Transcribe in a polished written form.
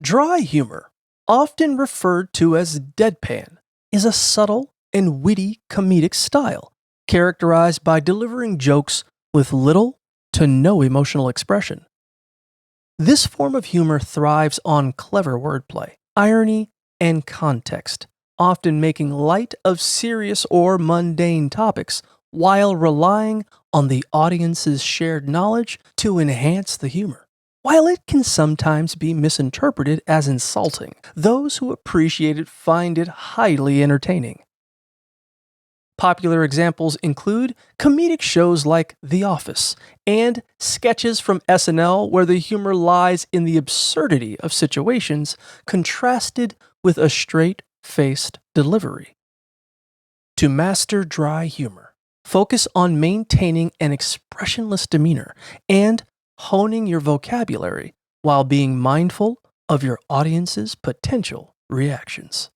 Dry humor, often referred to as deadpan, is a subtle and witty comedic style characterized by delivering jokes with little to no emotional expression. This form of humor thrives on clever wordplay, irony, and context, often making light of serious or mundane topics while relying on the audience's shared knowledge to enhance the humor. While it can sometimes be misinterpreted as insulting, those who appreciate it find it highly entertaining. Popular examples include comedic shows like The Office and sketches from SNL where the humor lies in the absurdity of situations contrasted with a straight-faced delivery. To master dry humor, focus on maintaining an expressionless demeanor and honing your vocabulary while being mindful of your audience's potential reactions.